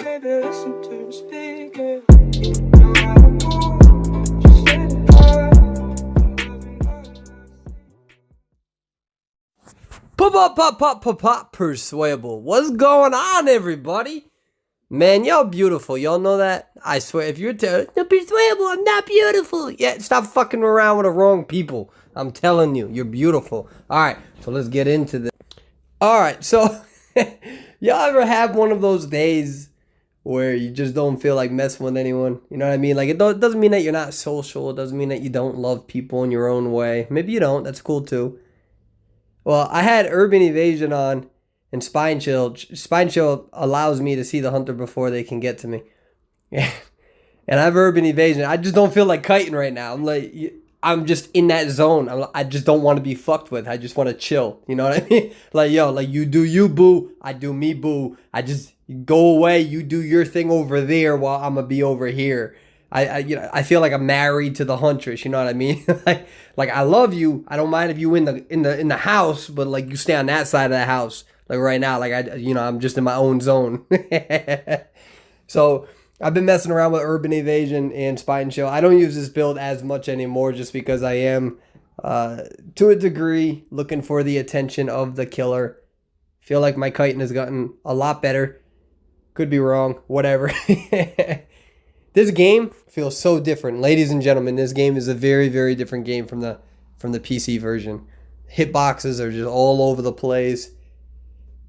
baby, listen to me speaking. No matter what, just let it go. Perswayable. What's going on, everybody? Man, y'all beautiful. Y'all know that? I swear, if you're Perswayable, I'm not beautiful. Yeah, stop fucking around with the wrong people. I'm telling you, you're beautiful. Alright, so let's get into this. Alright, so y'all ever have one of those days where you just don't feel like messing with anyone? You know what I mean? Like, it doesn't mean that you're not social. It doesn't mean that you don't love people in your own way. Maybe you don't. That's cool, too. Well, I had Urban Evasion on and Spine Chill. Spine Chill allows me to see the hunter before they can get to me. And I have Urban Evasion. I just don't feel like kiting right now. I'm just in that zone. I just don't want to be fucked with. I just want to chill. You know what I mean? Like, yo, like you do you, boo. I do me, boo. I just go away. You do your thing over there while I'm going to be over here. I feel like I'm married to the huntress, you know what I mean? like I love you. I don't mind if you in the house, but like you stay on that side of the house. Like right now, like I'm just in my own zone. So I've been messing around with Urban Evasion and Spine Chill. I don't use this build as much anymore just because I am to a degree looking for the attention of the killer. Feel like my kiting has gotten a lot better. Could be wrong, whatever. This game feels so different. Ladies and gentlemen, this game is a very, very different game from the PC version. Hitboxes are just all over the place.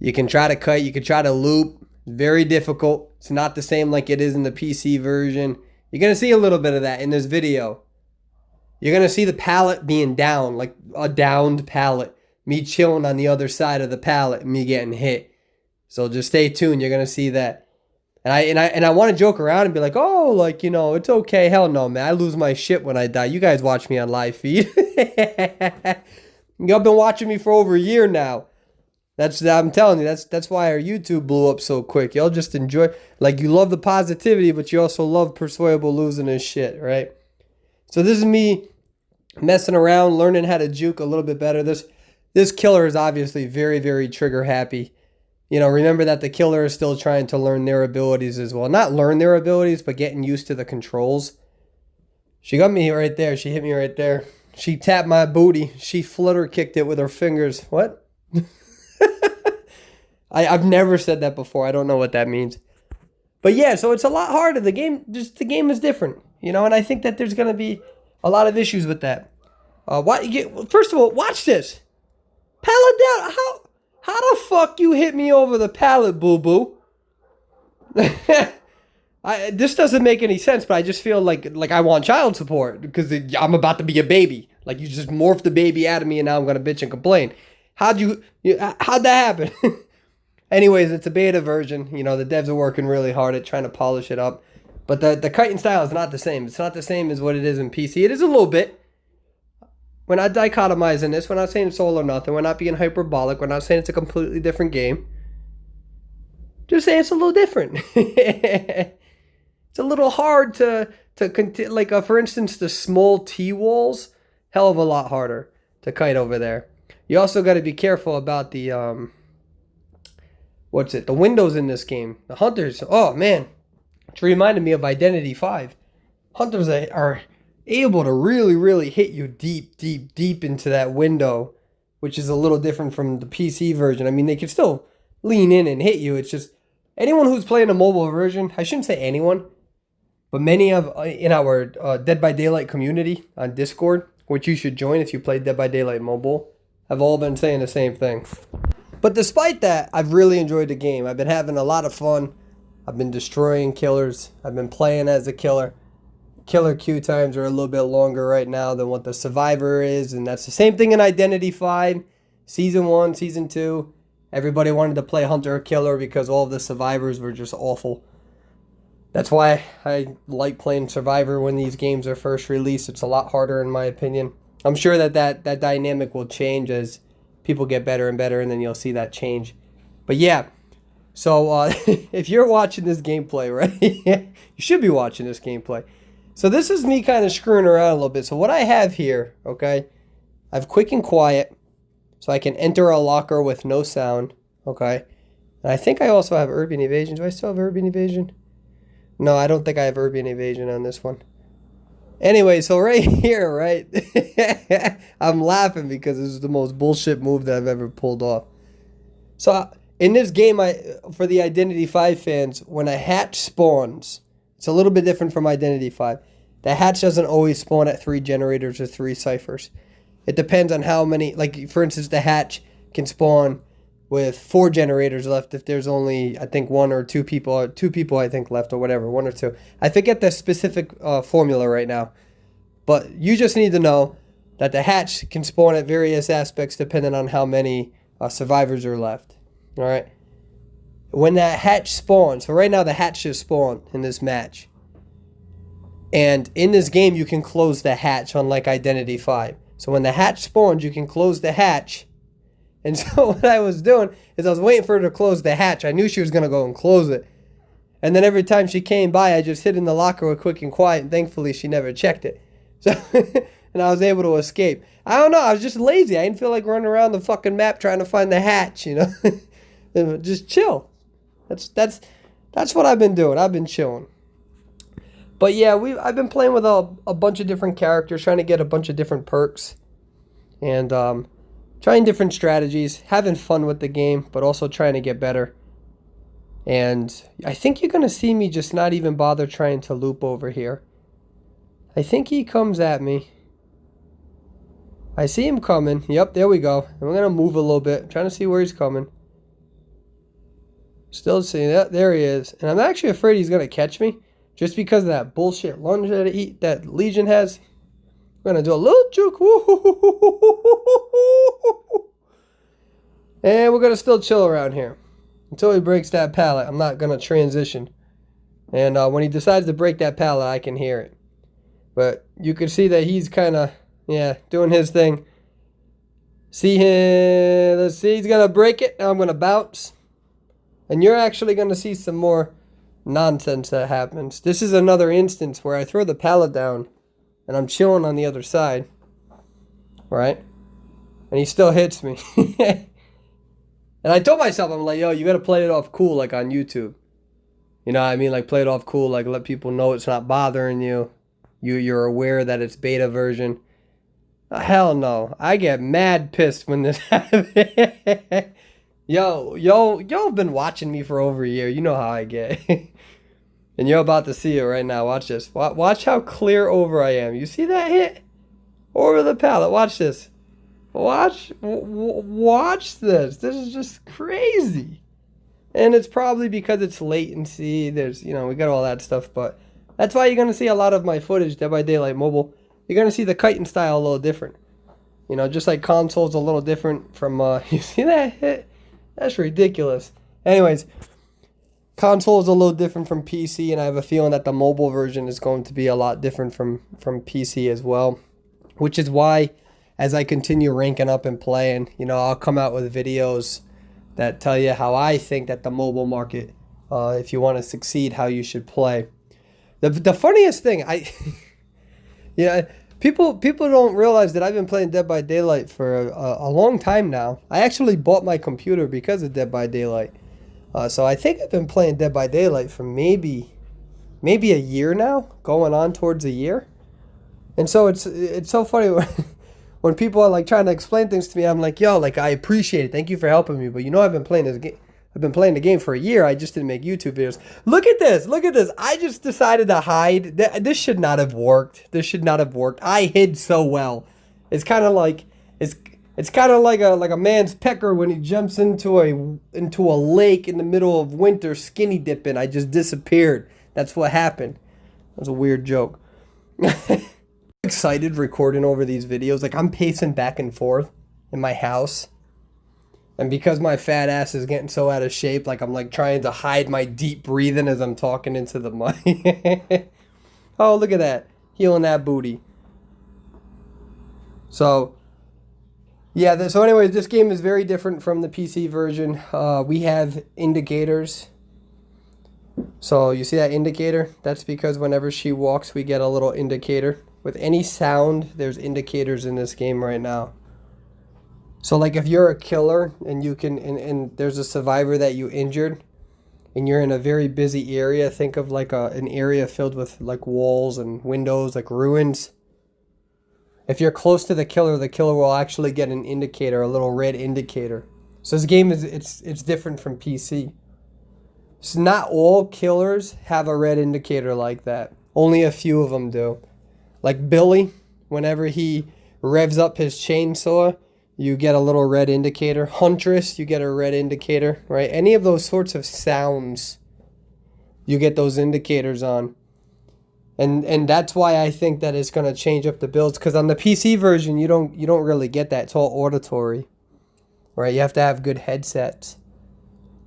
You can try to kite, you can try to loop. Very difficult. It's not the same like it is in the PC version. You're going to see a little bit of that in this video. You're going to see the pallet being down, like a downed pallet. Me chilling on the other side of the pallet and me getting hit. So just stay tuned. You're going to see that. And I want to joke around and be like, oh, like, you know, it's okay. Hell no, man. I lose my shit when I die. You guys watch me on live feed. Y'all been watching me for over a year now. I'm telling you, that's why our YouTube blew up so quick. Y'all just enjoy, like, you love the positivity, but you also love Perswayable losing his shit, right? So this is me messing around, learning how to juke a little bit better. This killer is obviously very, very trigger happy. You know, remember that the killer is still trying to learn their abilities as well. Not learn their abilities, but getting used to the controls. She got me right there. She hit me right there. She tapped my booty. She flutter kicked it with her fingers. What? I've never said that before. I don't know what that means. But yeah, so it's a lot harder. The game is different. You know, and I think that there's going to be a lot of issues with that. First of all, watch this. Pallet down. How the fuck you hit me over the pallet, boo-boo? This doesn't make any sense, but I just feel like I want child support because I'm about to be a baby. Like, you just morphed the baby out of me and now I'm going to bitch and complain. How'd that happen? Anyways, it's a beta version. You know, the devs are working really hard at trying to polish it up. But the kiting style is not the same. It's not the same as what it is in PC. It is a little bit. We're not dichotomizing this. We're not saying it's all or nothing. We're not being hyperbolic. We're not saying it's a completely different game. Just saying it's a little different. It's a little hard to like, for instance, the small T-walls, hell of a lot harder to kite over there. You also got to be careful about the, the windows in this game. The hunters, oh man, it reminded me of Identity 5. Hunters are able to really, really hit you deep, deep, deep into that window, which is a little different from the PC version. I mean, they can still lean in and hit you. It's just anyone who's playing a mobile version, I shouldn't say anyone, but many of in our Dead by Daylight community on Discord, which you should join if you play Dead by Daylight mobile, have all been saying the same thing. But despite that, I've really enjoyed the game. I've been having a lot of fun. I've been destroying killers. I've been playing as a killer. Killer queue times are a little bit longer right now than what the Survivor is, and that's the same thing in Identity 5. Season 1, Season 2, everybody wanted to play Hunter or Killer because all of the Survivors were just awful. That's why I like playing Survivor when these games are first released. It's a lot harder in my opinion. I'm sure that dynamic will change as people get better and better, and then you'll see that change. But yeah, so if you're watching this gameplay, right, you should be watching this gameplay. So this is me kind of screwing around a little bit. So what I have here, okay, I have quick and quiet, so I can enter a locker with no sound, okay? And I think I also have urban evasion. Do I still have urban evasion? No, I don't think I have urban evasion on this one. Anyway, so right here, right? I'm laughing because this is the most bullshit move that I've ever pulled off. So in this game, for the Identity 5 fans, when a hatch spawns, it's a little bit different from Identity 5. The hatch doesn't always spawn at 3 generators or 3 ciphers. It depends on how many, like for instance, the hatch can spawn with 4 generators left if there's only, I think, 1 or 2 people, I think left or whatever, 1 or 2. I forget the specific formula right now, but you just need to know that the hatch can spawn at various aspects depending on how many survivors are left. All right. When that hatch spawns, so right now the hatch just spawned in this match. And in this game, you can close the hatch, unlike Identity 5. So when the hatch spawns, you can close the hatch. And so what I was doing is I was waiting for her to close the hatch. I knew she was going to go and close it. And then every time she came by, I just hid in the locker with quick and quiet. And thankfully, she never checked it. So, and I was able to escape. I don't know. I was just lazy. I didn't feel like running around the fucking map trying to find the hatch, you know. Just chill. That's what I've been doing. I've been chilling. But yeah, I've been playing with a bunch of different characters, trying to get a bunch of different perks. And trying different strategies, having fun with the game, but also trying to get better. And I think you're going to see me just not even bother trying to loop over here. I think he comes at me. I see him coming. Yep, there we go. And we're going to move a little bit, trying to see where he's coming. Still seeing that. There he is. And I'm actually afraid he's going to catch me. Just because of that bullshit lunge that Legion has. We're going to do a little juke. And we're going to still chill around here. Until he breaks that pallet, I'm not going to transition. And when he decides to break that pallet, I can hear it. But you can see that he's kind of, yeah, doing his thing. See him. Let's see. He's going to break it. Now I'm going to bounce. And you're actually going to see some more nonsense that happens. This is another instance where I throw the pallet down and I'm chilling on the other side, right? And he still hits me. And I told myself, I'm like, yo, you gotta play it off cool, like on YouTube. You know what I mean? Like, play it off cool, like let people know it's not bothering you. You're aware that it's beta version. Hell no. I get mad pissed when this happens. Y'all been watching me for over a year. You know how I get. And you're about to see it right now. Watch this. Watch how clear over I am. You see that hit? Over the pallet. Watch this. Watch this. This is just crazy. And it's probably because it's latency. There's, you know, we got all that stuff. But that's why you're going to see a lot of my footage, Dead by Daylight Mobile. You're going to see the kiting style a little different. You know, just like console's a little different from, you see that hit? That's ridiculous. Anyways, console is a little different from PC, and I have a feeling that the mobile version is going to be a lot different from PC as well. Which is why, as I continue ranking up and playing, you know, I'll come out with videos that tell you how I think that the mobile market, if you want to succeed, how you should play. The funniest thing, yeah, people don't realize that I've been playing Dead by Daylight for a long time now. I actually bought my computer because of Dead by Daylight. So I think I've been playing Dead by Daylight for maybe a year now, going on towards a year. And so it's so funny when people are like trying to explain things to me. I'm like, yo, like I appreciate it. Thank you for helping me. But you know, I've been playing this game. I've been playing the game for a year. I just didn't make YouTube videos. Look at this. Look at this. I just decided to hide. This should not have worked. This should not have worked. I hid so well. It's kind of like it's kind of like a man's pecker when he jumps into a lake in the middle of winter, skinny dipping. I just disappeared. That's what happened. That's a weird joke. Excited recording over these videos. Like, I'm pacing back and forth in my house. And because my fat ass is getting so out of shape, like I'm like trying to hide my deep breathing as I'm talking into the mic. Oh, look at that. Healing that booty. So, yeah, so anyways, this game is very different from the PC version. We have indicators. So, you see that indicator? That's because whenever she walks, we get a little indicator. With any sound, there's indicators in this game right now. So like if you're a killer and you can and there's a survivor that you injured and you're in a very busy area, think of like an area filled with like walls and windows, like ruins. If you're close to the killer will actually get an indicator, a little red indicator. So this game is it's different from PC. So not all killers have a red indicator like that. Only a few of them do. Like Billy, whenever he revs up his chainsaw, you get a little red indicator. Huntress, you get a red indicator, right? Any of those sorts of sounds, you get those indicators on. And that's why I think that it's going to change up the builds, because on the PC version you don't really get that. It's all auditory, right? You have to have good headsets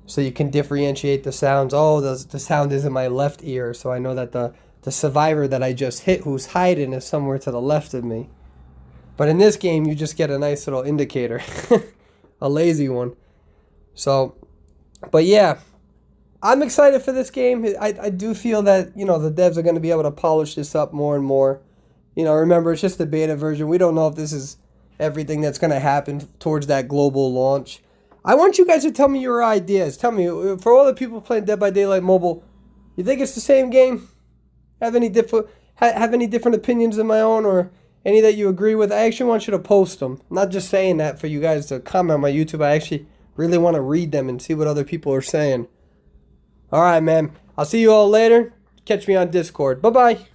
so you can differentiate the sounds. Oh, the sound is in my left ear, so I know that the survivor that I just hit who's hiding is somewhere to the left of me. But in this game you just get a nice little indicator, a lazy one. So, but yeah, I'm excited for this game. I do feel that, you know, the devs are going to be able to polish this up more and more. You know, remember, it's just the beta version. We don't know if this is everything that's going to happen towards that global launch. I want you guys to tell me your ideas. Tell me, for all the people playing Dead by Daylight Mobile, you think it's the same game? Have any different opinions than my own, or any that you agree with? I actually want you to post them. I'm not just saying that for you guys to comment on my YouTube. I actually really want to read them and see what other people are saying. All right, man. I'll see you all later. Catch me on Discord. Bye-bye.